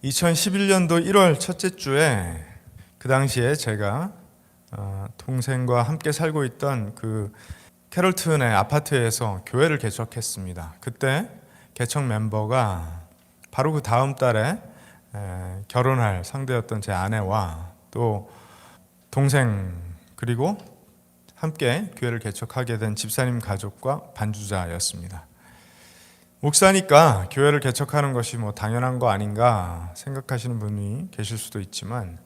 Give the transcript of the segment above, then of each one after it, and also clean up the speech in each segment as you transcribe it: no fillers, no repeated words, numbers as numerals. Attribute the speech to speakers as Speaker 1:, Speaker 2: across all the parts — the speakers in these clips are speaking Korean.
Speaker 1: 2011년도 1월 첫째 주에 그 당시에 제가 동생과 함께 살고 있던 그 캐롤튼의 아파트에서 교회를 개척했습니다. 그때 개척 멤버가 바로 그 다음 달에 결혼할 상대였던 제 아내와 또 동생 그리고 함께 교회를 개척하게 된 집사님 가족과 반주자였습니다. 목사니까 교회를 개척하는 것이 당연한 거 아닌가 생각하시는 분이 계실 수도 있지만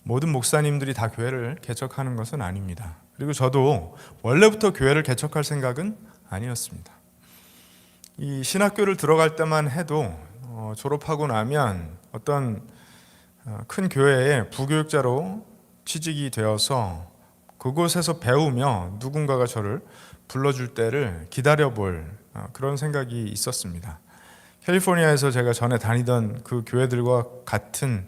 Speaker 1: 모든 목사님들이 다 교회를 개척하는 것은 아닙니다. 그리고 저도 원래부터 교회를 개척할 생각은 아니었습니다. 이 신학교를 들어갈 때만 해도 졸업하고 나면 어떤 큰 교회에 부교육자로 취직이 되어서 그곳에서 배우며 누군가가 저를 불러줄 때를 기다려볼 그런 생각이 있었습니다. 캘리포니아에서 제가 전에 다니던 그 교회들과 같은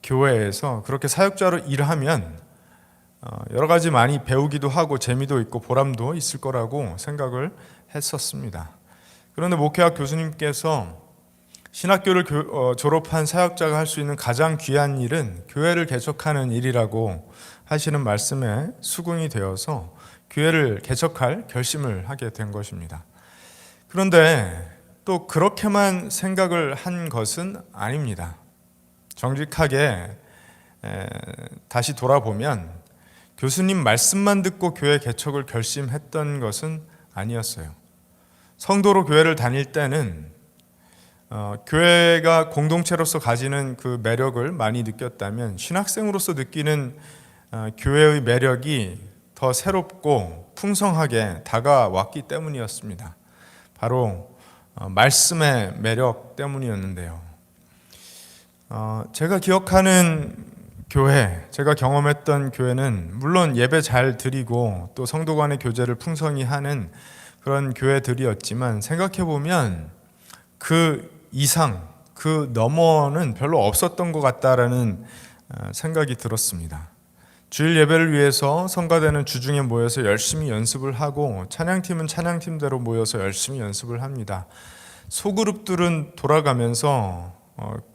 Speaker 1: 교회에서 그렇게 사역자로 일하면 여러 가지 많이 배우기도 하고 재미도 있고 보람도 있을 거라고 생각을 했었습니다. 그런데 목회학 교수님께서 신학교를 졸업한 사역자가 할 수 있는 가장 귀한 일은 교회를 개척하는 일이라고 하시는 말씀에 수긍이 되어서 교회를 개척할 결심을 하게 된 것입니다. 그런데 또 그렇게만 생각을 한 것은 아닙니다. 정직하게 다시 돌아보면 교수님 말씀만 듣고 교회 개척을 결심했던 것은 아니었어요. 성도로 교회를 다닐 때는 교회가 공동체로서 가지는 그 매력을 많이 느꼈다면 신학생으로서 느끼는 교회의 매력이 더 새롭고 풍성하게 다가왔기 때문이었습니다. 바로 말씀의 매력 때문이었는데요. 제가 기억하는 교회, 제가 경험했던 교회는 물론 예배 잘 드리고 또 성도 간의 교제를 풍성히 하는 그런 교회들이었지만 생각해보면 그 이상, 그 너머는 별로 없었던 것 같다라는 생각이 들었습니다. 주일 예배를 위해서 성가대는 주중에 모여서 열심히 연습을 하고 찬양팀은 찬양팀대로 모여서 열심히 연습을 합니다. 소그룹들은 돌아가면서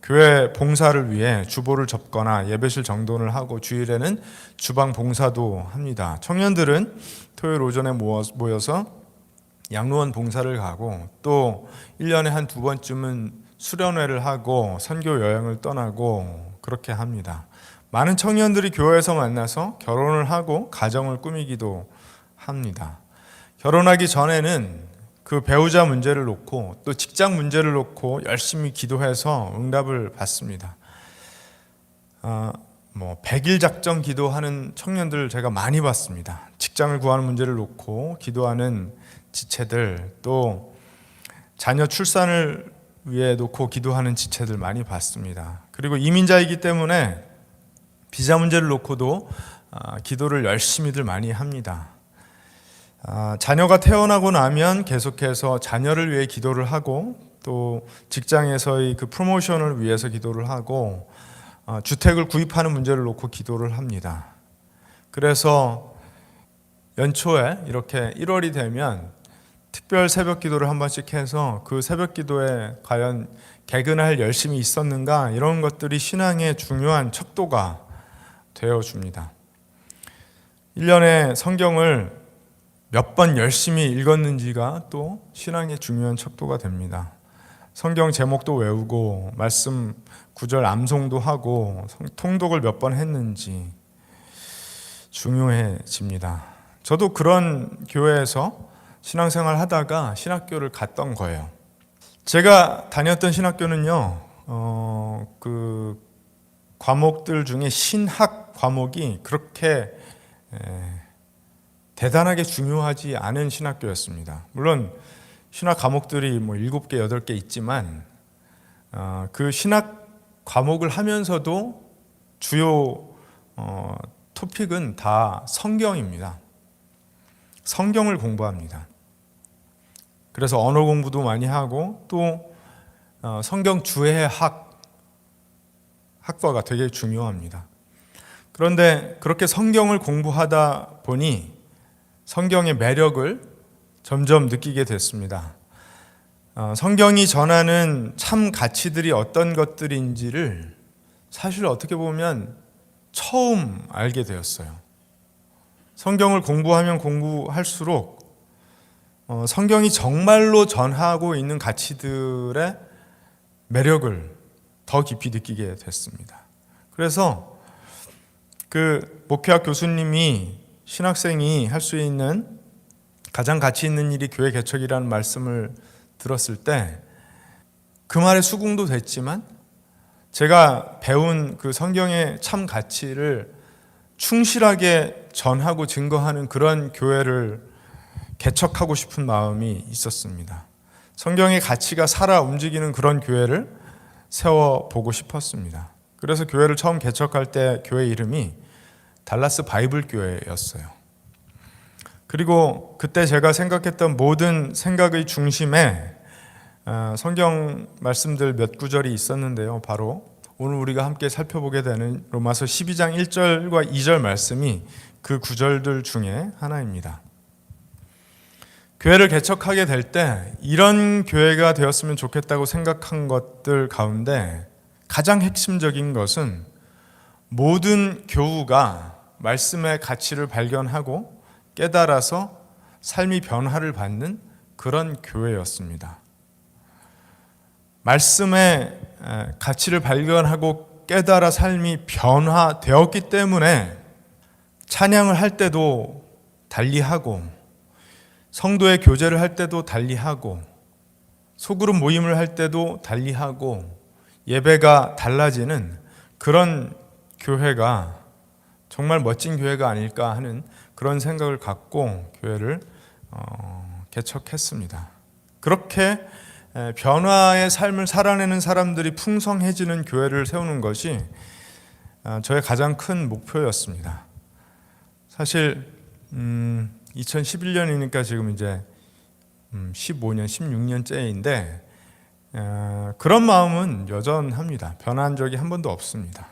Speaker 1: 교회 봉사를 위해 주보를 접거나 예배실 정돈을 하고 주일에는 주방 봉사도 합니다. 청년들은 토요일 오전에 모여서 양로원 봉사를 가고 또 1년에 한 2번쯤은 수련회를 하고 선교 여행을 떠나고 그렇게 합니다. 많은 청년들이 교회에서 만나서 결혼을 하고 가정을 꾸미기도 합니다. 결혼하기 전에는 그 배우자 문제를 놓고 또 직장 문제를 놓고 열심히 기도해서 응답을 받습니다. 100일 작정 기도하는 청년들을 제가 많이 봤습니다. 직장을 구하는 문제를 놓고 기도하는 지체들, 또 자녀 출산을 위해 놓고 기도하는 지체들 많이 봤습니다. 그리고 이민자이기 때문에 비자 문제를 놓고도 기도를 열심히들 많이 합니다. 자녀가 태어나고 나면 계속해서 자녀를 위해 기도를 하고 또 직장에서의 그 프로모션을 위해서 기도를 하고 주택을 구입하는 문제를 놓고 기도를 합니다. 그래서 연초에 이렇게 1월이 되면 특별 새벽 기도를 한 번씩 해서 그 새벽 기도에 과연 개근할 열심이 있었는가 이런 것들이 신앙의 중요한 척도가 되어줍니다. 1년에 성경을 몇 번 열심히 읽었는지가 또 신앙의 중요한 척도가 됩니다. 성경 제목도 외우고 말씀 구절 암송도 하고 통독을 몇 번 했는지 중요해집니다. 저도 그런 교회에서 신앙생활 하다가 신학교를 갔던 거예요. 제가 다녔던 신학교는요, 그 과목들 중에 신학 과목이 그렇게 대단하게 중요하지 않은 신학교였습니다. 물론 신학 과목들이 7개, 8개 있지만 그 신학 과목을 하면서도 주요 토픽은 다 성경입니다. 성경을 공부합니다. 그래서 언어 공부도 많이 하고 또 성경 주해 학과가 되게 중요합니다. 그런데 그렇게 성경을 공부하다 보니 성경의 매력을 점점 느끼게 됐습니다. 성경이 전하는 참 가치들이 어떤 것들인지를 사실 어떻게 보면 처음 알게 되었어요. 성경을 공부하면 공부할수록 성경이 정말로 전하고 있는 가치들의 매력을 더 깊이 느끼게 됐습니다. 그래서 그 목회학 교수님이 신학생이 할 수 있는 가장 가치 있는 일이 교회 개척이라는 말씀을 들었을 때 그 말에 수긍도 됐지만 제가 배운 그 성경의 참 가치를 충실하게 전하고 증거하는 그런 교회를 개척하고 싶은 마음이 있었습니다. 성경의 가치가 살아 움직이는 그런 교회를 세워보고 싶었습니다. 그래서 교회를 처음 개척할 때 교회 이름이 달라스 바이블 교회였어요. 그리고 그때 제가 생각했던 모든 생각의 중심에 성경 말씀들 몇 구절이 있었는데요. 바로 오늘 우리가 함께 살펴보게 되는 로마서 12장 1절과 2절 말씀이 그 구절들 중에 하나입니다. 교회를 개척하게 될 때 이런 교회가 되었으면 좋겠다고 생각한 것들 가운데 가장 핵심적인 것은 모든 교우가 말씀의 가치를 발견하고 깨달아서 삶이 변화를 받는 그런 교회였습니다. 말씀의 가치를 발견하고 깨달아 삶이 변화되었기 때문에 찬양을 할 때도 달리하고 성도의 교제를 할 때도 달리하고 소그룹 모임을 할 때도 달리하고 예배가 달라지는 그런 교회가 정말 멋진 교회가 아닐까 하는 그런 생각을 갖고 교회를 개척했습니다. 그렇게 변화의 삶을 살아내는 사람들이 풍성해지는 교회를 세우는 것이 저의 가장 큰 목표였습니다. 사실 2011년이니까 지금 이제 15년, 16년째인데 그런 마음은 여전합니다. 변한 적이 한 번도 없습니다.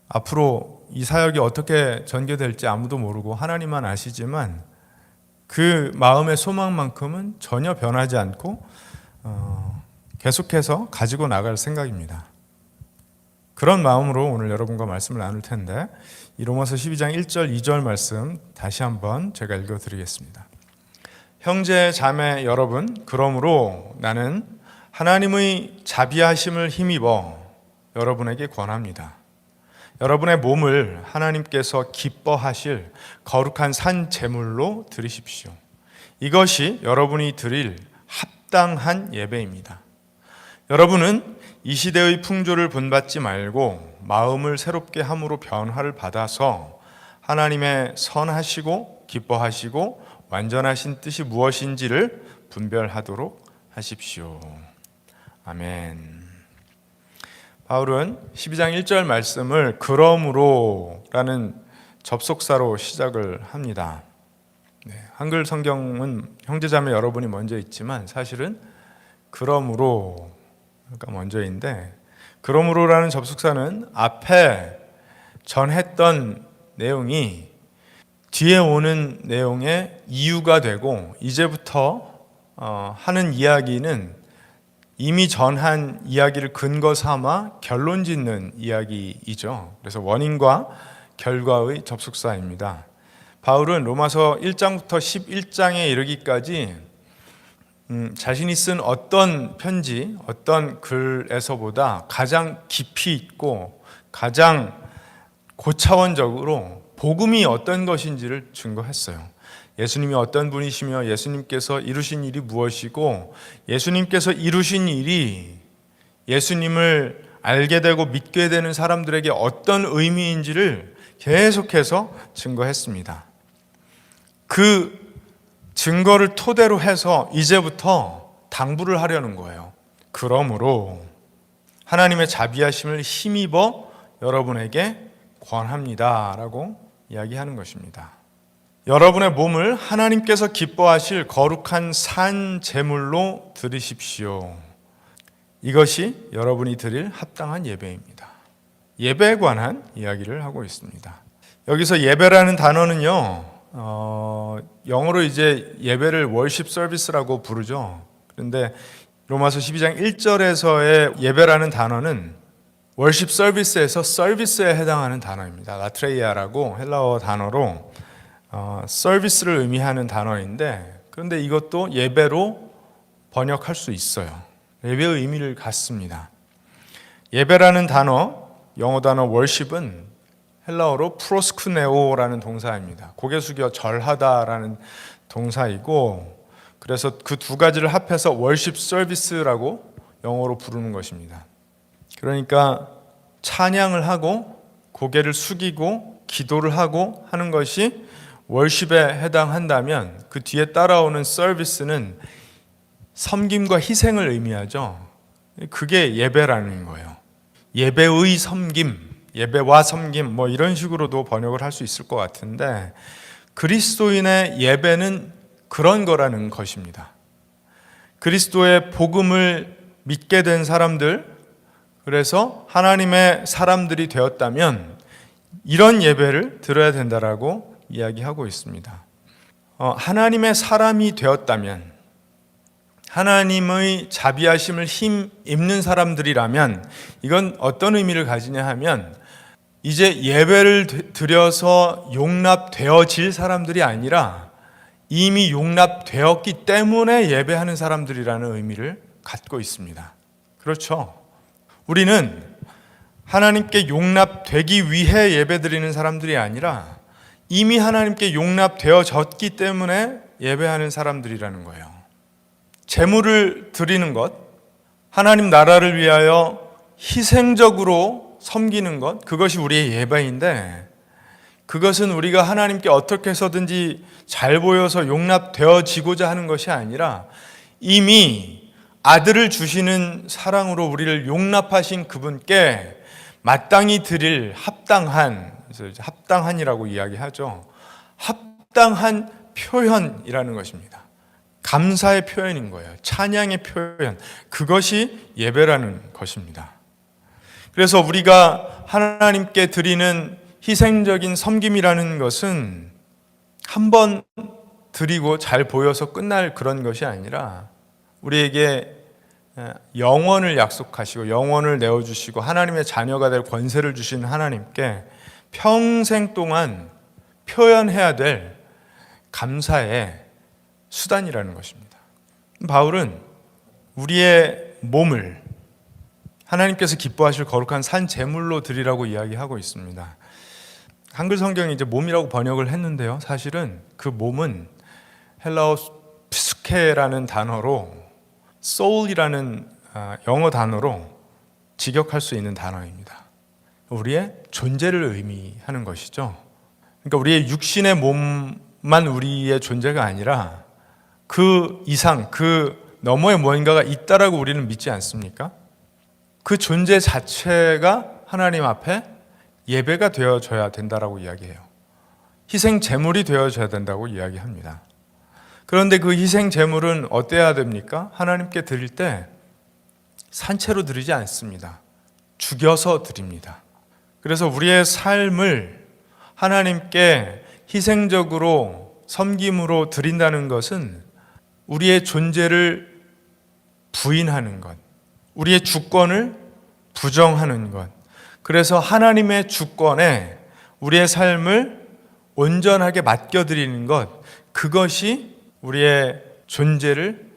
Speaker 1: 앞으로 이 사역이 어떻게 전개될지 아무도 모르고 하나님만 아시지만 그 마음의 소망만큼은 전혀 변하지 않고 계속해서 가지고 나갈 생각입니다. 그런 마음으로 오늘 여러분과 말씀을 나눌 텐데 이 로마서 12장 1절 2절 말씀 다시 한번 제가 읽어드리겠습니다. 형제 자매 여러분, 그러므로 나는 하나님의 자비하심을 힘입어 여러분에게 권합니다. 여러분의 몸을 하나님께서 기뻐하실 거룩한 산 제물로 드리십시오. 이것이 여러분이 드릴 합당한 예배입니다. 여러분은 이 시대의 풍조를 본받지 말고 마음을 새롭게 함으로 변화를 받아서 하나님의 선하시고 기뻐하시고 완전하신 뜻이 무엇인지를 분별하도록 하십시오. 아멘. 바울은 12장 1절 말씀을 그러므로 라는 접속사로 시작을 합니다. 한글 성경은 형제자매 여러분이 먼저 있지만 사실은 그러므로가 먼저인데 그러므로라는 접속사는 앞에 전했던 내용이 뒤에 오는 내용의 이유가 되고 이제부터 하는 이야기는 이미 전한 이야기를 근거 삼아 결론 짓는 이야기이죠. 그래서 원인과 결과의 접속사입니다. 바울은 로마서 1장부터 11장에 이르기까지 자신이 쓴 어떤 편지, 어떤 글에서보다 가장 깊이 있고 가장 고차원적으로 복음이 어떤 것인지를 증거했어요. 예수님이 어떤 분이시며 예수님께서 이루신 일이 무엇이고 예수님께서 이루신 일이 예수님을 알게 되고 믿게 되는 사람들에게 어떤 의미인지를 계속해서 증거했습니다. 그 증거를 토대로 해서 이제부터 당부를 하려는 거예요. 그러므로 하나님의 자비하심을 힘입어 여러분에게 권합니다 라고 이야기하는 것입니다. 여러분의 몸을 하나님께서 기뻐하실 거룩한 산 제물로 드리십시오. 이것이 여러분이 드릴 합당한 예배입니다. 예배에 관한 이야기를 하고 있습니다. 여기서 예배라는 단어는요, 영어로 이제 예배를 월십 서비스라고 부르죠. 그런데 로마서 12장 1절에서의 예배라는 단어는 월십 서비스에서 서비스에 해당하는 단어입니다. 라트레이아라고 헬라어 단어로 서비스를 의미하는 단어인데, 그런데 이것도 예배로 번역할 수 있어요. 예배의 의미를 갖습니다. 예배라는 단어, 영어 단어 월십은 헬라어로 프로스쿠네오라는 동사입니다. 고개 숙여 절하다라는 동사이고, 그래서 그 두 가지를 합해서 월십 서비스라고 영어로 부르는 것입니다. 그러니까 찬양을 하고 고개를 숙이고 기도를 하고 하는 것이 월십에 해당한다면, 그 뒤에 따라오는 서비스는 섬김과 희생을 의미하죠. 그게 예배라는 거예요. 예배의 섬김, 예배와 섬김, 뭐 이런 식으로도 번역을 할 수 있을 것 같은데, 그리스도인의 예배는 그런 거라는 것입니다. 그리스도의 복음을 믿게 된 사람들, 그래서 하나님의 사람들이 되었다면 이런 예배를 드려야 된다라고 이야기하고 있습니다. 하나님의 사람이 되었다면, 하나님의 자비하심을 힘입는 사람들이라면 이건 어떤 의미를 가지냐 하면, 이제 예배를 드려서 용납되어질 사람들이 아니라 이미 용납되었기 때문에 예배하는 사람들이라는 의미를 갖고 있습니다. 그렇죠? 우리는 하나님께 용납되기 위해 예배드리는 사람들이 아니라 이미 하나님께 용납되어졌기 때문에 예배하는 사람들이라는 거예요. 제물을 드리는 것, 하나님 나라를 위하여 희생적으로 섬기는 것, 그것이 우리의 예배인데, 그것은 우리가 하나님께 어떻게 해서든지 잘 보여서 용납되어지고자 하는 것이 아니라 이미 아들을 주시는 사랑으로 우리를 용납하신 그분께 마땅히 드릴 합당한이라고 이야기하죠. 합당한 표현이라는 것입니다. 감사의 표현인 거예요. 찬양의 표현. 그것이 예배라는 것입니다. 그래서 우리가 하나님께 드리는 희생적인 섬김이라는 것은 한 번 드리고 잘 보여서 끝날 그런 것이 아니라, 우리에게 영원을 약속하시고 영원을 내어주시고 하나님의 자녀가 될 권세를 주신 하나님께 평생 동안 표현해야 될 감사의 수단이라는 것입니다. 바울은 우리의 몸을 하나님께서 기뻐하실 거룩한 산 제물로 드리라고 이야기하고 있습니다. 한글 성경이 이제 몸이라고 번역을 했는데요, 사실은 그 몸은 헬라어 피스케라는 단어로, soul이라는 영어 단어로 직역할 수 있는 단어입니다. 우리의 존재를 의미하는 것이죠. 그러니까 우리의 육신의 몸만 우리의 존재가 아니라 그 이상, 그 너머에 무언가가 있다라고 우리는 믿지 않습니까? 그 존재 자체가 하나님 앞에 예배가 되어져야 된다라고 이야기해요. 희생 제물이 되어져야 된다고 이야기합니다. 그런데 그 희생 제물은 어때야 됩니까? 하나님께 드릴 때 산채로 드리지 않습니다. 죽여서 드립니다. 그래서 우리의 삶을 하나님께 희생적으로 섬김으로 드린다는 것은 우리의 존재를 부인하는 것, 우리의 주권을 부정하는 것, 그래서 하나님의 주권에 우리의 삶을 온전하게 맡겨드리는 것, 그것이 우리의 존재를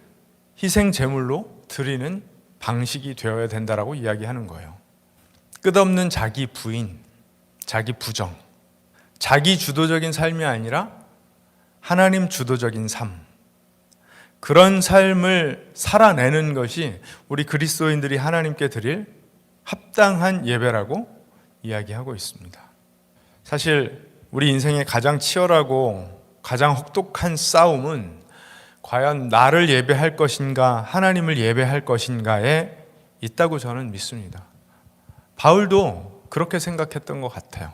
Speaker 1: 희생 제물로 드리는 방식이 되어야 된다라고 이야기하는 거예요. 끝없는 자기 부인, 자기 부정, 자기 주도적인 삶이 아니라 하나님 주도적인 삶, 그런 삶을 살아내는 것이 우리 그리스도인들이 하나님께 드릴 합당한 예배라고 이야기하고 있습니다. 사실 우리 인생의 가장 치열하고 가장 혹독한 싸움은 과연 나를 예배할 것인가, 하나님을 예배할 것인가에 있다고 저는 믿습니다. 바울도 그렇게 생각했던 것 같아요.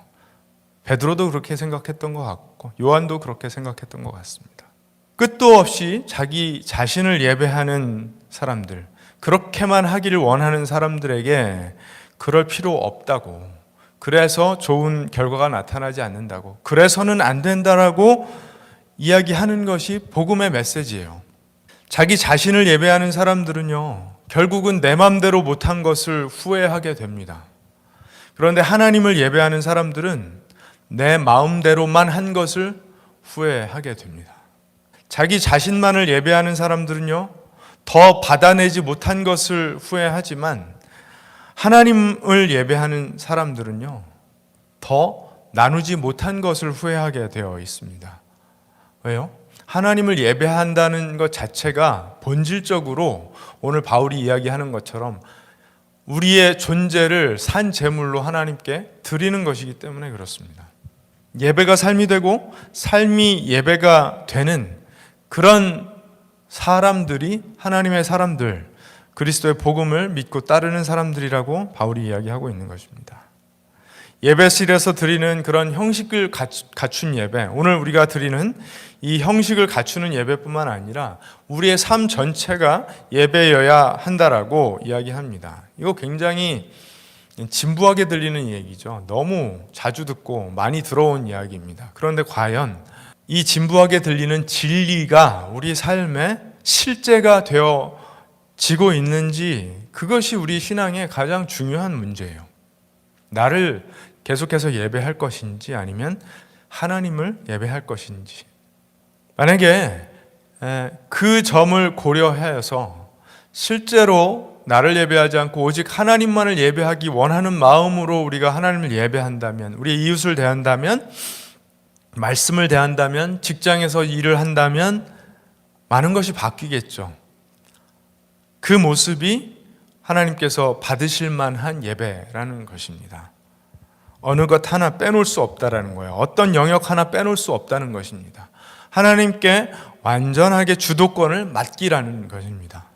Speaker 1: 베드로도 그렇게 생각했던 것 같고, 요한도 그렇게 생각했던 것 같습니다. 끝도 없이 자기 자신을 예배하는 사람들, 그렇게만 하기를 원하는 사람들에게 그럴 필요 없다고, 그래서 좋은 결과가 나타나지 않는다고, 그래서는 안 된다라고 이야기하는 것이 복음의 메시지예요. 자기 자신을 예배하는 사람들은요, 결국은 내 맘대로 못한 것을 후회하게 됩니다. 그런데 하나님을 예배하는 사람들은 내 마음대로만 한 것을 후회하게 됩니다. 자기 자신만을 예배하는 사람들은요, 더 받아내지 못한 것을 후회하지만 하나님을 예배하는 사람들은요, 더 나누지 못한 것을 후회하게 되어 있습니다. 왜요? 하나님을 예배한다는 것 자체가 본질적으로 오늘 바울이 이야기하는 것처럼 우리의 존재를 산 제물로 하나님께 드리는 것이기 때문에 그렇습니다. 예배가 삶이 되고 삶이 예배가 되는 그런 사람들이 하나님의 사람들, 그리스도의 복음을 믿고 따르는 사람들이라고 바울이 이야기하고 있는 것입니다. 예배실에서 드리는 그런 형식을 갖춘 예배, 오늘 우리가 드리는 이 형식을 갖추는 예배뿐만 아니라 우리의 삶 전체가 예배여야 한다라고 이야기합니다. 이거 굉장히 진부하게 들리는 얘기죠. 너무 자주 듣고 많이 들어온 이야기입니다. 그런데 과연 이 진부하게 들리는 진리가 우리 삶의 실제가 되어지고 있는지, 그것이 우리 신앙의 가장 중요한 문제예요. 나를 계속해서 예배할 것인지 아니면 하나님을 예배할 것인지. 만약에 그 점을 고려해서 실제로 나를 예배하지 않고 오직 하나님만을 예배하기 원하는 마음으로 우리가 하나님을 예배한다면, 우리의 이웃을 대한다면, 말씀을 대한다면, 직장에서 일을 한다면 많은 것이 바뀌겠죠. 그 모습이 하나님께서 받으실 만한 예배라는 것입니다. 어느 것 하나 빼놓을 수 없다라는 거예요. 어떤 영역 하나 빼놓을 수 없다는 것입니다. 하나님께 완전하게 주도권을 맡기라는 것입니다.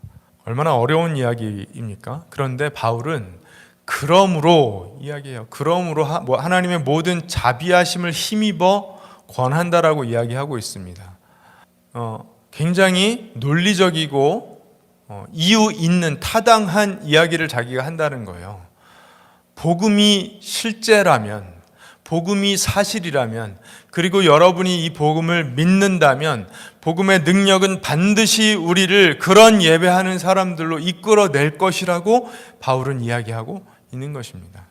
Speaker 1: 얼마나 어려운 이야기입니까? 그런데 바울은 그러므로 이야기해요. 그러므로 하나님의 모든 자비하심을 힘입어 권한다라고 이야기하고 있습니다. 굉장히 논리적이고 이유 있는 타당한 이야기를 자기가 한다는 거예요. 복음이 실제라면, 복음이 사실이라면, 그리고 여러분이 이 복음을 믿는다면 복음의 능력은 반드시 우리를 그런 예배하는 사람들로 이끌어낼 것이라고 바울은 이야기하고 있는 것입니다.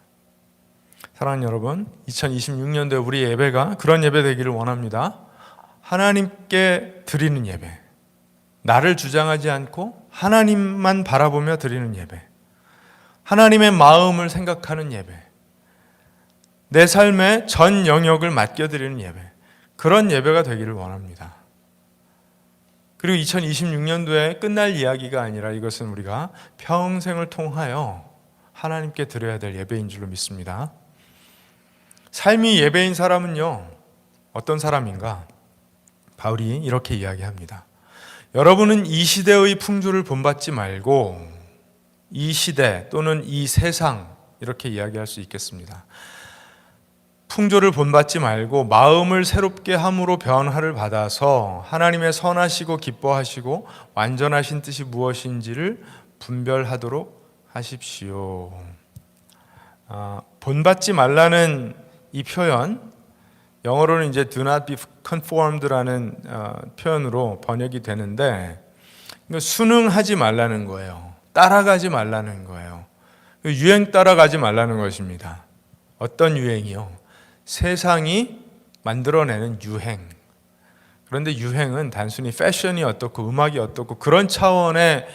Speaker 1: 사랑하는 여러분, 2026년도에 우리 예배가 그런 예배 되기를 원합니다. 하나님께 드리는 예배, 나를 주장하지 않고 하나님만 바라보며 드리는 예배, 하나님의 마음을 생각하는 예배, 내 삶의 전 영역을 맡겨드리는 예배, 그런 예배가 되기를 원합니다. 그리고 2026년도에 끝날 이야기가 아니라 이것은 우리가 평생을 통하여 하나님께 드려야 될 예배인 줄로 믿습니다. 삶이 예배인 사람은요, 어떤 사람인가? 바울이 이렇게 이야기합니다. 여러분은 이 시대의 풍조를 본받지 말고 이 시대 또는 이 세상, 이렇게 이야기할 수 있겠습니다. 풍조를 본받지 말고 마음을 새롭게 함으로 변화를 받아서 하나님의 선하시고 기뻐하시고 완전하신 뜻이 무엇인지를 분별하도록 하십시오. 본받지 말라는 이 표현, 영어로는 이제 do not be conformed라는 표현으로 번역이 되는데, 순응하지 말라는 거예요. 따라가지 말라는 거예요. 유행 따라가지 말라는 것입니다. 어떤 유행이요? 세상이 만들어내는 유행. 그런데 유행은 단순히 패션이 어떻고 음악이 어떻고 그런 차원의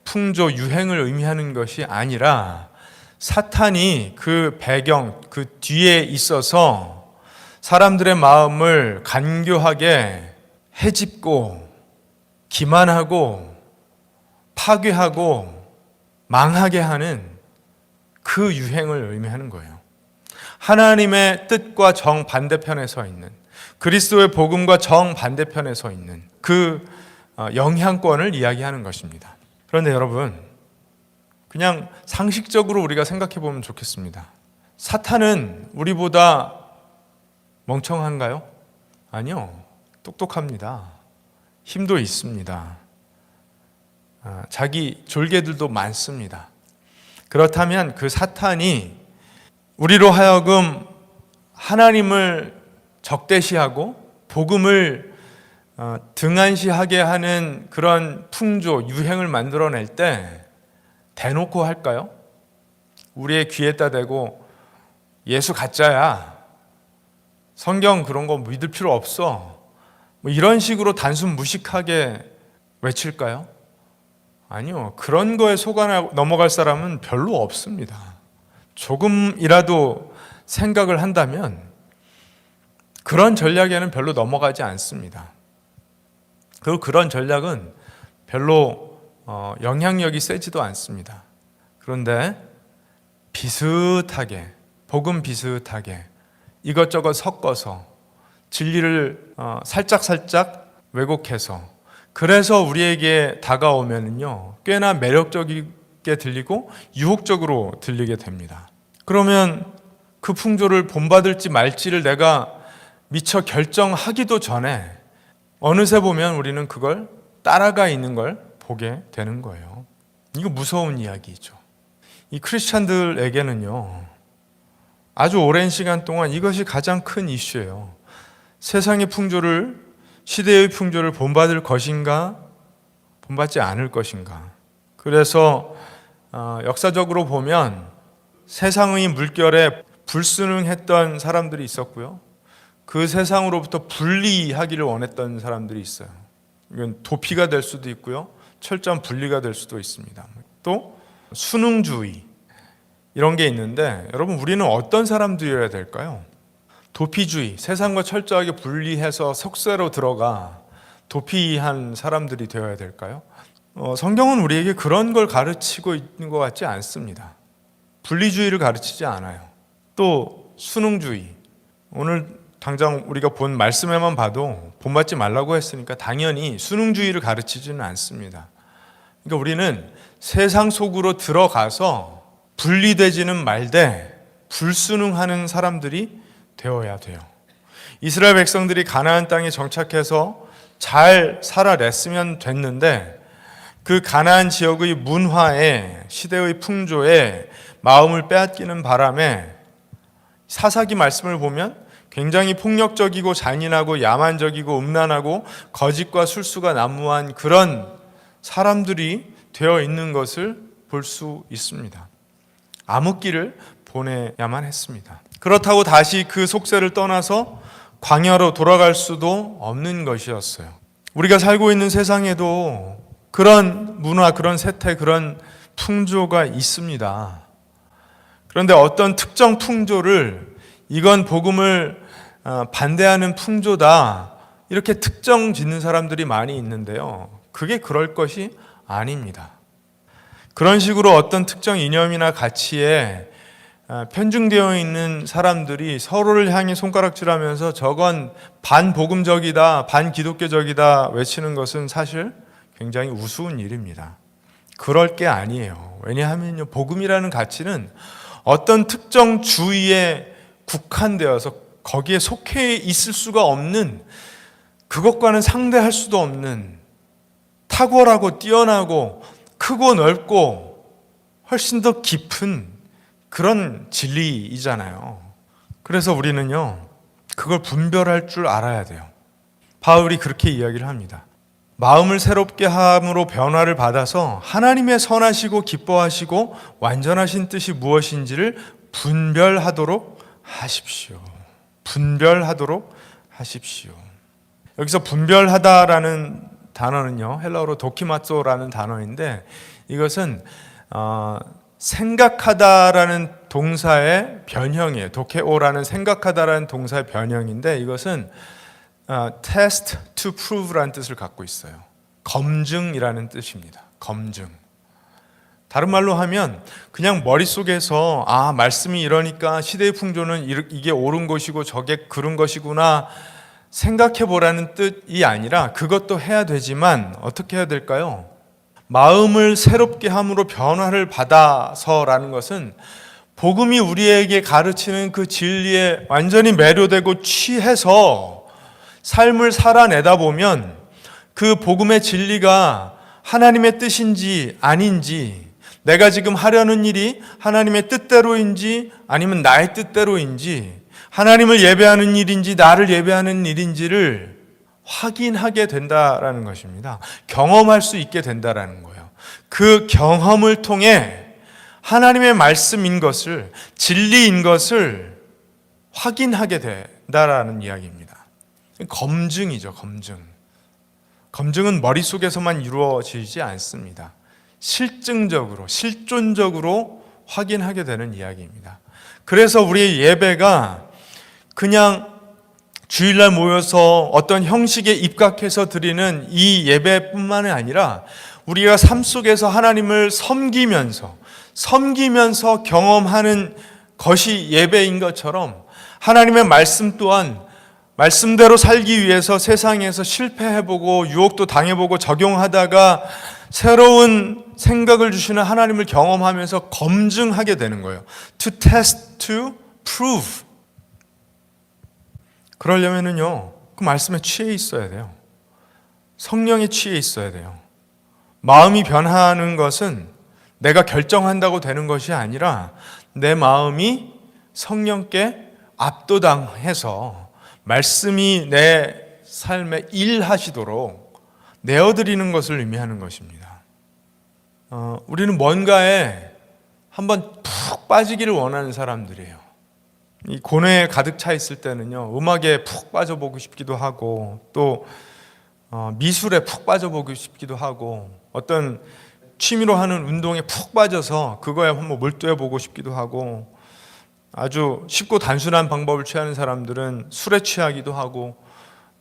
Speaker 1: 풍조, 유행을 의미하는 것이 아니라 사탄이 그 배경, 그 뒤에 있어서 사람들의 마음을 간교하게 해집고 기만하고 파괴하고 망하게 하는 그 유행을 의미하는 거예요. 하나님의 뜻과 정반대편에 서 있는, 그리스도의 복음과 정반대편에 서 있는 그 영향권을 이야기하는 것입니다. 그런데 여러분, 그냥 상식적으로 우리가 생각해 보면 좋겠습니다. 사탄은 우리보다 멍청한가요? 아니요. 똑똑합니다. 힘도 있습니다. 자기 졸개들도 많습니다. 그렇다면 그 사탄이 우리로 하여금 하나님을 적대시하고 복음을 등한시하게 하는 그런 풍조, 유행을 만들어낼 때 대놓고 할까요? 우리의 귀에다 대고 예수 가짜야, 성경 그런 거 믿을 필요 없어, 뭐 이런 식으로 단순 무식하게 외칠까요? 아니요. 그런 거에 속아 넘어갈 사람은 별로 없습니다. 조금이라도 생각을 한다면 그런 전략에는 별로 넘어가지 않습니다. 그리고 그런 전략은 별로 영향력이 세지도 않습니다. 그런데 비슷하게, 복음 비슷하게 이것저것 섞어서 진리를 살짝살짝 왜곡해서, 그래서 우리에게 다가오면은요 꽤나 매력적이게 들리고 유혹적으로 들리게 됩니다. 그러면 그 풍조를 본받을지 말지를 내가 미처 결정하기도 전에 어느새 보면 우리는 그걸 따라가 있는 걸 보게 되는 거예요. 이거 무서운 이야기죠. 이 크리스찬들에게는요 아주 오랜 시간 동안 이것이 가장 큰 이슈예요. 세상의 풍조를, 시대의 풍조를 본받을 것인가, 본받지 않을 것인가. 그래서 역사적으로 보면 세상의 물결에 불순응했던 사람들이 있었고요, 그 세상으로부터 분리하기를 원했던 사람들이 있어요. 이건 도피가 될 수도 있고요, 철저한 분리가 될 수도 있습니다. 또 순응주의, 이런 게 있는데, 여러분 우리는 어떤 사람들이어야 될까요? 도피주의, 세상과 철저하게 분리해서 속세로 들어가 도피한 사람들이 되어야 될까요? 성경은 우리에게 그런 걸 가르치고 있는 것 같지 않습니다. 분리주의를 가르치지 않아요. 또 순응주의, 오늘 당장 우리가 본 말씀에만 봐도 본받지 말라고 했으니까 당연히 순응주의를 가르치지는 않습니다. 그러니까 우리는 세상 속으로 들어가서 분리되지는 말되 불순응하는 사람들이 되어야 돼요. 이스라엘 백성들이 가나안 땅에 정착해서 잘 살아냈으면 됐는데, 그 가나안 지역의 문화에, 시대의 풍조에 마음을 빼앗기는 바람에 사사기 말씀을 보면 굉장히 폭력적이고 잔인하고 야만적이고 음란하고 거짓과 술수가 난무한 그런 사람들이 되어 있는 것을 볼 수 있습니다. 암흑기를 보내야만 했습니다. 그렇다고 다시 그 속세를 떠나서 광야로 돌아갈 수도 없는 것이었어요. 우리가 살고 있는 세상에도 그런 문화, 그런 세태, 그런 풍조가 있습니다. 그런데 어떤 특정 풍조를 이건 복음을 반대하는 풍조다, 이렇게 특정 짓는 사람들이 많이 있는데요, 그게 그럴 것이 아닙니다. 그런 식으로 어떤 특정 이념이나 가치에 편중되어 있는 사람들이 서로를 향해 손가락질하면서 저건 반복음적이다, 반기독교적이다 외치는 것은 사실 굉장히 우스운 일입니다. 그럴 게 아니에요. 왜냐하면요, 복음이라는 가치는 어떤 특정 주의에 국한되어서 거기에 속해 있을 수가 없는, 그것과는 상대할 수도 없는 탁월하고 뛰어나고 크고 넓고 훨씬 더 깊은 그런 진리이잖아요. 그래서 우리는요 그걸 분별할 줄 알아야 돼요. 바울이 그렇게 이야기를 합니다. 마음을 새롭게 함으로 변화를 받아서 하나님의 선하시고 기뻐하시고 완전하신 뜻이 무엇인지를 분별하도록 하십시오. 분별하도록 하십시오. 여기서 분별하다라는 단어는요 헬라어로 도키마조라는 단어인데, 이것은 생각하다라는 동사의 변형이에요. 도케오라는 생각하다라는 동사의 변형인데, 이것은 test to prove라는 뜻을 갖고 있어요. 검증이라는 뜻입니다. 검증. 다른 말로 하면 그냥 머릿속에서 말씀이 이러니까 시대의 풍조는 이게 옳은 것이고 저게 그른 것이구나 생각해 보라는 뜻이 아니라, 그것도 해야 되지만 어떻게 해야 될까요? 마음을 새롭게 함으로 변화를 받아서라는 것은 복음이 우리에게 가르치는 그 진리에 완전히 매료되고 취해서 삶을 살아내다 보면 그 복음의 진리가 하나님의 뜻인지 아닌지, 내가 지금 하려는 일이 하나님의 뜻대로인지 아니면 나의 뜻대로인지, 하나님을 예배하는 일인지 나를 예배하는 일인지를 확인하게 된다라는 것입니다. 경험할 수 있게 된다라는 거예요. 그 경험을 통해 하나님의 말씀인 것을, 진리인 것을 확인하게 된다라는 이야기입니다. 검증이죠, 검증. 검증은 머릿속에서만 이루어지지 않습니다. 실증적으로, 실존적으로 확인하게 되는 이야기입니다. 그래서 우리의 예배가 그냥 주일날 모여서 어떤 형식에 입각해서 드리는 이 예배뿐만이 아니라 우리가 삶 속에서 하나님을 섬기면서 경험하는 것이 예배인 것처럼 하나님의 말씀 또한 말씀대로 살기 위해서 세상에서 실패해보고 유혹도 당해보고 적용하다가 새로운 생각을 주시는 하나님을 경험하면서 검증하게 되는 거예요. To test, to prove. 그러려면은요, 그 말씀에 취해 있어야 돼요. 성령에 취해 있어야 돼요. 마음이 변하는 것은 내가 결정한다고 되는 것이 아니라 내 마음이 성령께 압도당해서 말씀이 내 삶에 일하시도록 내어드리는 것을 의미하는 것입니다. 우리는 뭔가에 한번 푹 빠지기를 원하는 사람들이에요. 이 고뇌에 가득 차 있을 때는요, 음악에 푹 빠져보고 싶기도 하고 또 미술에 푹 빠져보고 싶기도 하고 어떤 취미로 하는 운동에 푹 빠져서 그거에 한번 몰두해보고 싶기도 하고 아주 쉽고 단순한 방법을 취하는 사람들은 술에 취하기도 하고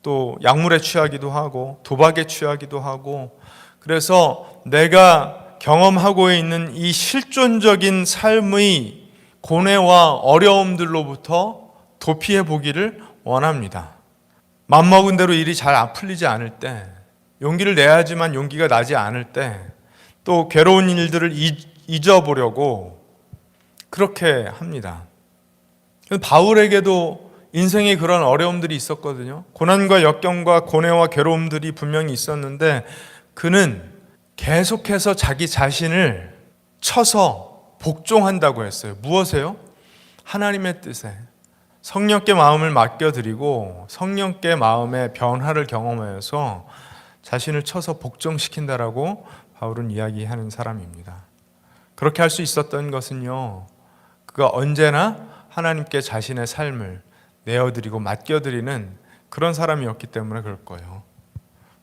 Speaker 1: 또 약물에 취하기도 하고 도박에 취하기도 하고 그래서 내가 경험하고 있는 이 실존적인 삶의 고뇌와 어려움들로부터 도피해 보기를 원합니다. 맘먹은 대로 일이 잘 풀리지 않을 때, 용기를 내야지만 용기가 나지 않을 때, 또 괴로운 일들을 잊어보려고 그렇게 합니다. 바울에게도 인생에 그런 어려움들이 있었거든요. 고난과 역경과 고뇌와 괴로움들이 분명히 있었는데 그는 계속해서 자기 자신을 쳐서 복종한다고 했어요. 무엇에요? 하나님의 뜻에. 성령께 마음을 맡겨드리고 성령께 마음의 변화를 경험하여서 자신을 쳐서 복종시킨다라고 바울은 이야기하는 사람입니다. 그렇게 할 수 있었던 것은요, 그가 언제나 하나님께 자신의 삶을 내어드리고 맡겨드리는 그런 사람이었기 때문에 그럴 거예요.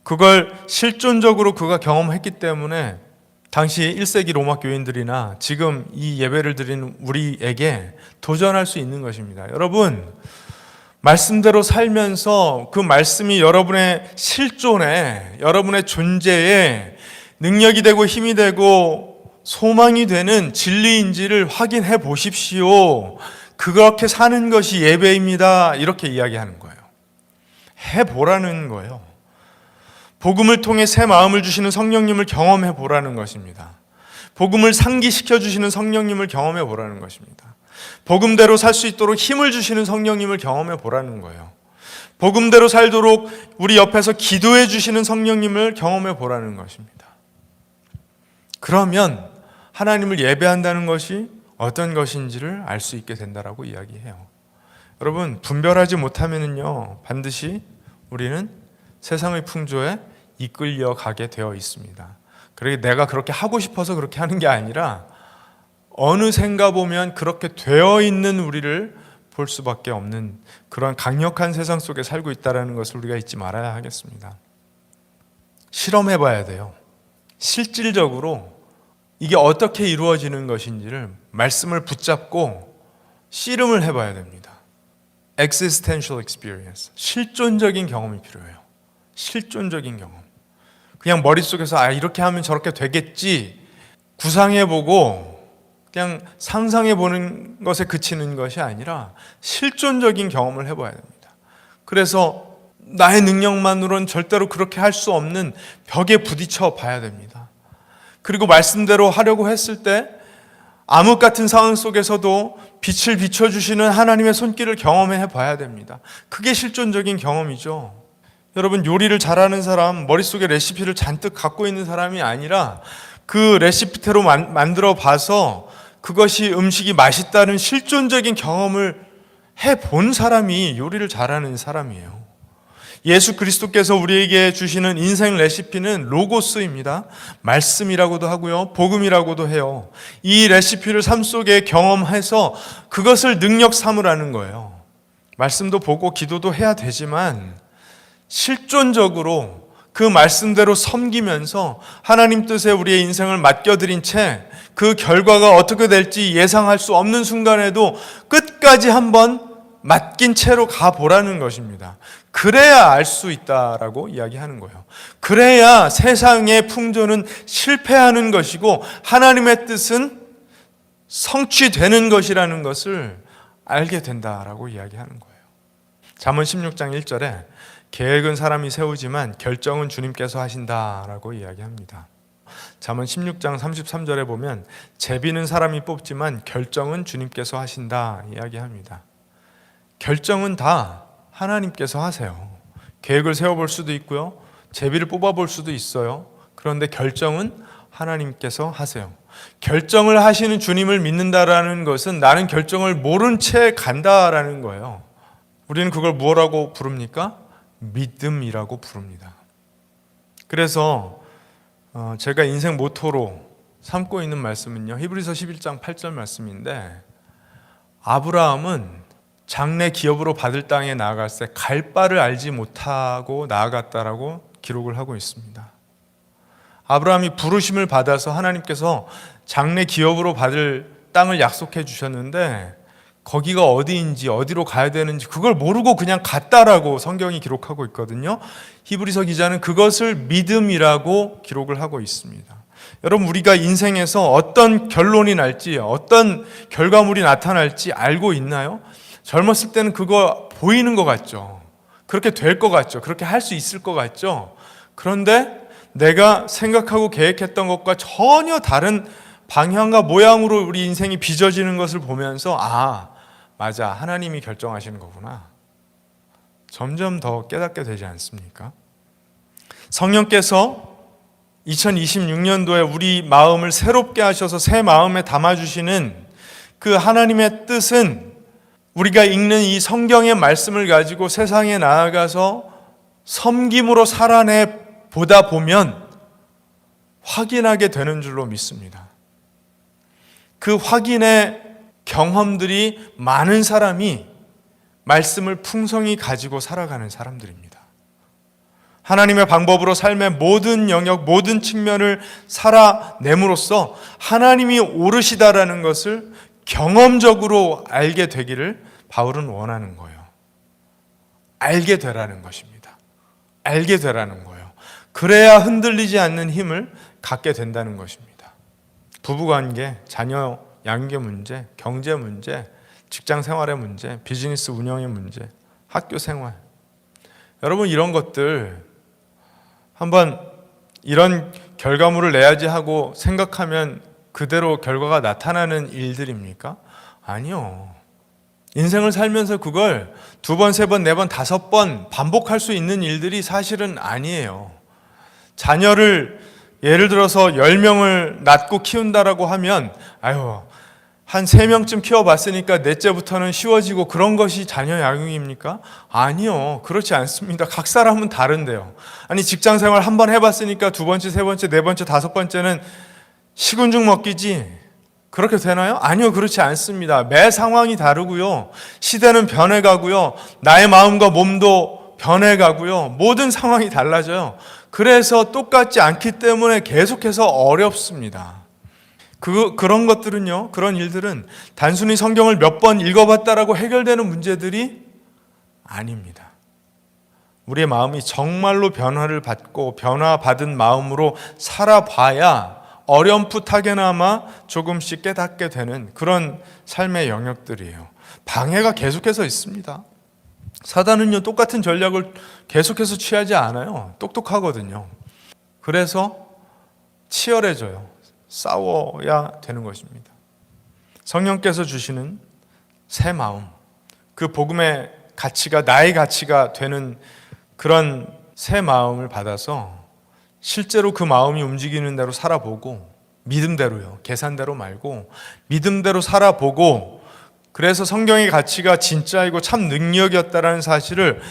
Speaker 1: 그걸 실존적으로 그가 경험했기 때문에 당시 1세기 로마 교인들이나 지금 이 예배를 드리는 우리에게 도전할 수 있는 것입니다. 여러분, 말씀대로 살면서 그 말씀이 여러분의 실존에, 여러분의 존재에 능력이 되고 힘이 되고 소망이 되는 진리인지를 확인해 보십시오. 그렇게 사는 것이 예배입니다. 이렇게 이야기하는 거예요. 해보라는 거예요. 복음을 통해 새 마음을 주시는 성령님을 경험해 보라는 것입니다. 복음을 상기시켜 주시는 성령님을 경험해 보라는 것입니다. 복음대로 살 수 있도록 힘을 주시는 성령님을 경험해 보라는 거예요. 복음대로 살도록 우리 옆에서 기도해 주시는 성령님을 경험해 보라는 것입니다. 그러면 하나님을 예배한다는 것이 어떤 것인지를 알 수 있게 된다라고 이야기해요. 여러분, 분별하지 못하면요 반드시 우리는 세상의 풍조에 이끌려 가게 되어 있습니다. 그러게 내가 그렇게 하고 싶어서 그렇게 하는 게 아니라 어느샌가 보면 그렇게 되어 있는 우리를 볼 수밖에 없는 그런 강력한 세상 속에 살고 있다는 것을 우리가 잊지 말아야 하겠습니다. 실험해 봐야 돼요. 실질적으로 이게 어떻게 이루어지는 것인지를 말씀을 붙잡고 씨름을 해봐야 됩니다. Existential experience, 실존적인 경험이 필요해요. 실존적인 경험. 그냥 머릿속에서 이렇게 하면 저렇게 되겠지 구상해보고 그냥 상상해보는 것에 그치는 것이 아니라 실존적인 경험을 해봐야 됩니다. 그래서 나의 능력만으로는 절대로 그렇게 할 수 없는 벽에 부딪혀 봐야 됩니다. 그리고 말씀대로 하려고 했을 때 암흑 같은 상황 속에서도 빛을 비춰주시는 하나님의 손길을 경험해 봐야 됩니다. 그게 실존적인 경험이죠. 여러분, 요리를 잘하는 사람, 머릿속에 레시피를 잔뜩 갖고 있는 사람이 아니라 그 레시피대로 만들어 봐서 그것이 음식이 맛있다는 실존적인 경험을 해본 사람이 요리를 잘하는 사람이에요. 예수 그리스도께서 우리에게 주시는 인생 레시피는 로고스입니다. 말씀이라고도 하고요, 복음이라고도 해요. 이 레시피를 삶 속에 경험해서 그것을 능력 삼으라는 거예요. 말씀도 보고 기도도 해야 되지만 실존적으로 그 말씀대로 섬기면서 하나님 뜻에 우리의 인생을 맡겨드린 채 그 결과가 어떻게 될지 예상할 수 없는 순간에도 끝까지 한번 맡긴 채로 가보라는 것입니다. 그래야 알 수 있다라고 이야기하는 거예요. 그래야 세상의 풍조는 실패하는 것이고 하나님의 뜻은 성취되는 것이라는 것을 알게 된다라고 이야기하는 거예요. 잠언 16장 1절에 계획은 사람이 세우지만 결정은 주님께서 하신다라고 이야기합니다. 잠언 16장 33절에 보면 제비는 사람이 뽑지만 결정은 주님께서 하신다 이야기합니다. 결정은 다 하나님께서 하세요. 계획을 세워볼 수도 있고요, 제비를 뽑아볼 수도 있어요. 그런데 결정은 하나님께서 하세요. 결정을 하시는 주님을 믿는다라는 것은 나는 결정을 모른 채 간다라는 거예요. 우리는 그걸 뭐라고 부릅니까? 믿음이라고 부릅니다. 그래서 제가 인생 모토로 삼고 있는 말씀은요, 히브리서 11장 8절 말씀인데, 아브라함은 장래 기업으로 받을 땅에 나아갔을 때 갈 바를 알지 못하고 나아갔다라고 기록을 하고 있습니다. 아브라함이 부르심을 받아서 하나님께서 장래 기업으로 받을 땅을 약속해 주셨는데 거기가 어디인지 어디로 가야 되는지 그걸 모르고 그냥 갔다라고 성경이 기록하고 있거든요. 히브리서 기자는 그것을 믿음이라고 기록을 하고 있습니다. 여러분, 우리가 인생에서 어떤 결론이 날지, 어떤 결과물이 나타날지 알고 있나요? 젊었을 때는 그거 보이는 것 같죠. 그렇게 될 것 같죠. 그렇게 할 수 있을 것 같죠. 그런데 내가 생각하고 계획했던 것과 전혀 다른 방향과 모양으로 우리 인생이 빚어지는 것을 보면서 맞아, 하나님이 결정하시는 거구나. 점점 더 깨닫게 되지 않습니까? 성령께서 2026년도에 우리 마음을 새롭게 하셔서 새 마음에 담아주시는 그 하나님의 뜻은 우리가 읽는 이 성경의 말씀을 가지고 세상에 나아가서 섬김으로 살아내 보다 보면 확인하게 되는 줄로 믿습니다. 그 확인의 경험들이 많은 사람이 말씀을 풍성히 가지고 살아가는 사람들입니다. 하나님의 방법으로 삶의 모든 영역, 모든 측면을 살아냄으로써 하나님이 옳으시다라는 것을 경험적으로 알게 되기를 바울은 원하는 거예요. 알게 되라는 것입니다. 알게 되라는 거예요. 그래야 흔들리지 않는 힘을 갖게 된다는 것입니다. 부부관계, 자녀 양육의 문제, 경제 문제, 직장 생활의 문제, 비즈니스 운영의 문제, 학교 생활. 여러분, 이런 것들 한번 이런 결과물을 내야지 하고 생각하면 그대로 결과가 나타나는 일들입니까? 아니요. 인생을 살면서 그걸 2번, 3번, 4번, 5번 반복할 수 있는 일들이 사실은 아니에요. 자녀를 예를 들어서 10명을 낳고 키운다라고 하면 한 3명쯤 키워봤으니까 넷째부터는 쉬워지고 그런 것이 자녀 양육입니까? 아니요. 그렇지 않습니다. 각 사람은 다른데요. 아니, 직장생활 한번 해봤으니까 2번째, 3번째, 4번째, 5번째는 식은죽 먹기지 그렇게 되나요? 아니요. 그렇지 않습니다. 매 상황이 다르고요. 시대는 변해가고요. 나의 마음과 몸도 변해가고요. 모든 상황이 달라져요. 그래서 똑같지 않기 때문에 계속해서 어렵습니다. 그런 것들은요, 그런 일들은 단순히 성경을 몇 번 읽어봤다라고 해결되는 문제들이 아닙니다. 우리의 마음이 정말로 변화를 받고 변화받은 마음으로 살아봐야 어렴풋하게나마 조금씩 깨닫게 되는 그런 삶의 영역들이에요. 방해가 계속해서 있습니다. 사단은요, 똑같은 전략을 계속해서 취하지 않아요. 똑똑하거든요. 그래서 치열해져요. 싸워야 되는 것입니다. 성령께서 주시는 새 마음, 그 복음의 가치가 나의 가치가 되는 그런 새 마음을 받아서 실제로 그 마음이 움직이는 대로 살아보고, 믿음대로요, 계산대로 말고 믿음대로 살아보고, 그래서 성경의 가치가 진짜이고 참 능력이었다라는 사실을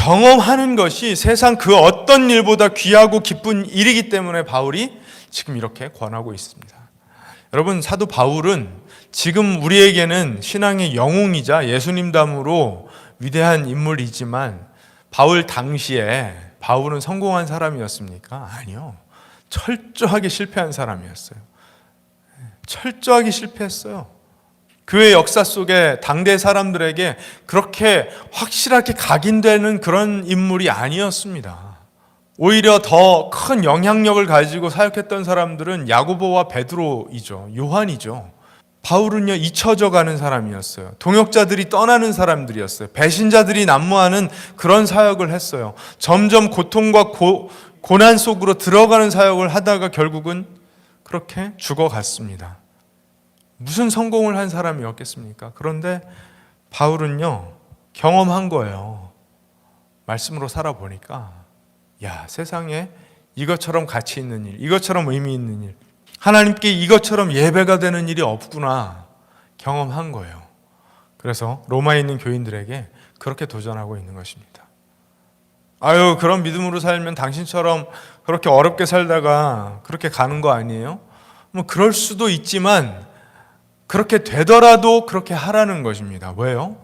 Speaker 1: 경험하는 것이 세상 그 어떤 일보다 귀하고 기쁜 일이기 때문에 바울이 지금 이렇게 권하고 있습니다. 여러분, 사도 바울은 지금 우리에게는 신앙의 영웅이자 예수님담으로 위대한 인물이지만 바울 당시에 바울은 성공한 사람이었습니까? 아니요. 철저하게 실패한 사람이었어요. 철저하게 실패했어요. 교회 역사 속에 당대 사람들에게 그렇게 확실하게 각인되는 그런 인물이 아니었습니다. 오히려 더 큰 영향력을 가지고 사역했던 사람들은 야고보와 베드로이죠. 요한이죠. 바울은요, 잊혀져 가는 사람이었어요. 동역자들이 떠나는 사람들이었어요. 배신자들이 난무하는 그런 사역을 했어요. 점점 고통과 고난 속으로 들어가는 사역을 하다가 결국은 그렇게 죽어갔습니다. 무슨 성공을 한 사람이었겠습니까? 그런데 바울은요, 경험한 거예요. 말씀으로 살아보니까, 야, 세상에 이것처럼 가치 있는 일, 이것처럼 의미 있는 일, 하나님께 이것처럼 예배가 되는 일이 없구나 경험한 거예요. 그래서 로마에 있는 교인들에게 그렇게 도전하고 있는 것입니다. 아유, 그런 믿음으로 살면 당신처럼 그렇게 어렵게 살다가 그렇게 가는 거 아니에요? 뭐 그럴 수도 있지만 그렇게 되더라도 그렇게 하라는 것입니다. 왜요?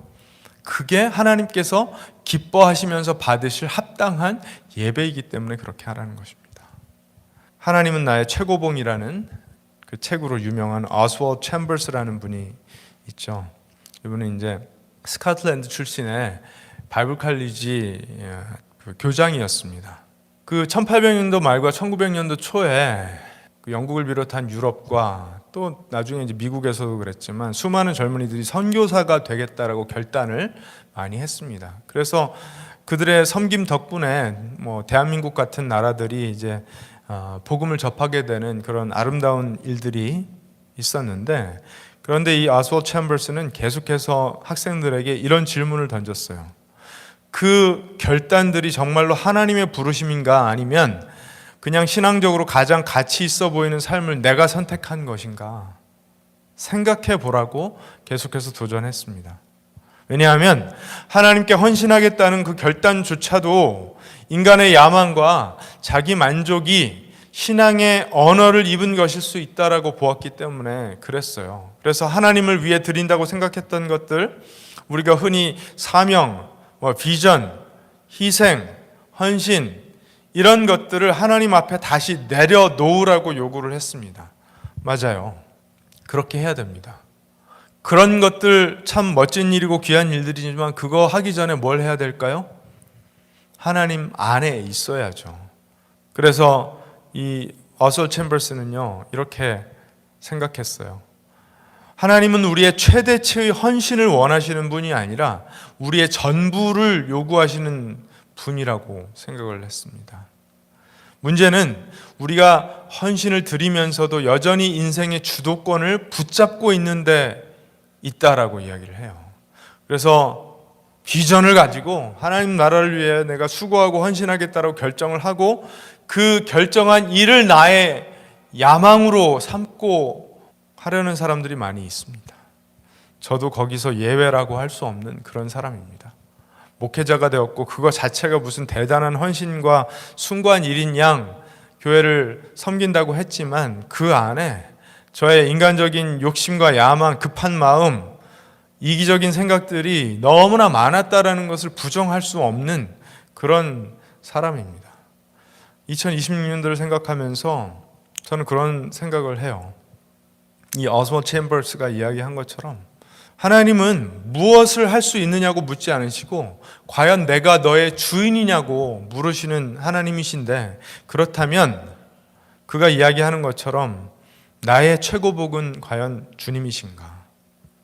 Speaker 1: 그게 하나님께서 기뻐하시면서 받으실 합당한 예배이기 때문에 그렇게 하라는 것입니다. 하나님은 나의 최고봉이라는 그 책으로 유명한 오스월드 챔버스라는 분이 있죠. 이분은 이제 스코틀랜드 출신의 바이블 칼리지 교장이었습니다. 그 1800년도 말과 1900년도 초에 영국을 비롯한 유럽과 또 나중에 이제 미국에서도 그랬지만 수많은 젊은이들이 선교사가 되겠다라고 결단을 많이 했습니다. 그래서 그들의 섬김 덕분에 뭐 대한민국 같은 나라들이 이제 복음을 접하게 되는 그런 아름다운 일들이 있었는데, 그런데 이 오스월드 챔버스는 계속해서 학생들에게 이런 질문을 던졌어요. 그 결단들이 정말로 하나님의 부르심인가, 아니면 그냥 신앙적으로 가장 가치 있어 보이는 삶을 내가 선택한 것인가 생각해 보라고 계속해서 도전했습니다. 왜냐하면 하나님께 헌신하겠다는 그 결단조차도 인간의 야망과 자기 만족이 신앙의 언어를 입은 것일 수 있다라고 보았기 때문에 그랬어요. 그래서 하나님을 위해 드린다고 생각했던 것들, 우리가 흔히 사명, 비전, 희생, 헌신, 이런 것들을 하나님 앞에 다시 내려놓으라고 요구를 했습니다. 맞아요. 그렇게 해야 됩니다. 그런 것들 참 멋진 일이고 귀한 일들이지만 그거 하기 전에 뭘 해야 될까요? 하나님 안에 있어야죠. 그래서 이 오스월드 챔버스는요, 이렇게 생각했어요. 하나님은 우리의 최대치의 헌신을 원하시는 분이 아니라 우리의 전부를 요구하시는 분이라고 생각을 했습니다. 문제는 우리가 헌신을 드리면서도 여전히 인생의 주도권을 붙잡고 있는데 있다라고 이야기를 해요. 그래서 비전을 가지고 하나님 나라를 위해 내가 수고하고 헌신하겠다라고 결정을 하고 그 결정한 일을 나의 야망으로 삼고 하려는 사람들이 많이 있습니다. 저도 거기서 예외라고 할 수 없는 그런 사람입니다. 목회자가 되었고 그거 자체가 무슨 대단한 헌신과 숭고한 일인 양 교회를 섬긴다고 했지만 그 안에 저의 인간적인 욕심과 야망, 급한 마음, 이기적인 생각들이 너무나 많았다라는 것을 부정할 수 없는 그런 사람입니다. 2026년도를 생각하면서 저는 그런 생각을 해요. 이 오스월드 챔버스가 이야기한 것처럼 하나님은 무엇을 할 수 있느냐고 묻지 않으시고 과연 내가 너의 주인이냐고 물으시는 하나님이신데, 그렇다면 그가 이야기하는 것처럼 나의 최고복은 과연 주님이신가?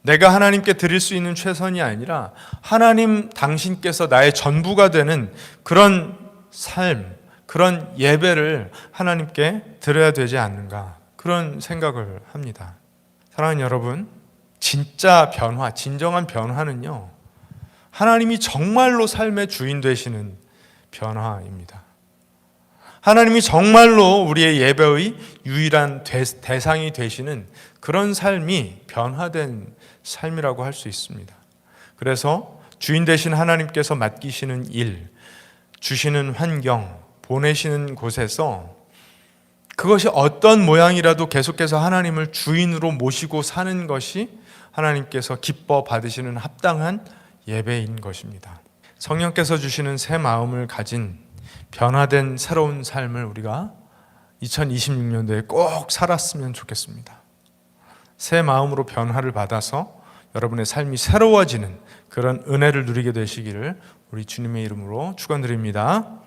Speaker 1: 내가 하나님께 드릴 수 있는 최선이 아니라 하나님 당신께서 나의 전부가 되는 그런 삶, 그런 예배를 하나님께 드려야 되지 않는가, 그런 생각을 합니다. 사랑하는 여러분, 진짜 변화, 진정한 변화는요, 하나님이 정말로 삶의 주인 되시는 변화입니다. 하나님이 정말로 우리의 예배의 유일한 대상이 되시는 그런 삶이 변화된 삶이라고 할 수 있습니다. 그래서 주인 되신 하나님께서 맡기시는 일, 주시는 환경, 보내시는 곳에서 그것이 어떤 모양이라도 계속해서 하나님을 주인으로 모시고 사는 것이 하나님께서 기뻐 받으시는 합당한 예배인 것입니다. 성령께서 주시는 새 마음을 가진 변화된 새로운 삶을 우리가 2026년도에 꼭 살았으면 좋겠습니다. 새 마음으로 변화를 받아서 여러분의 삶이 새로워지는 그런 은혜를 누리게 되시기를 우리 주님의 이름으로 축원드립니다.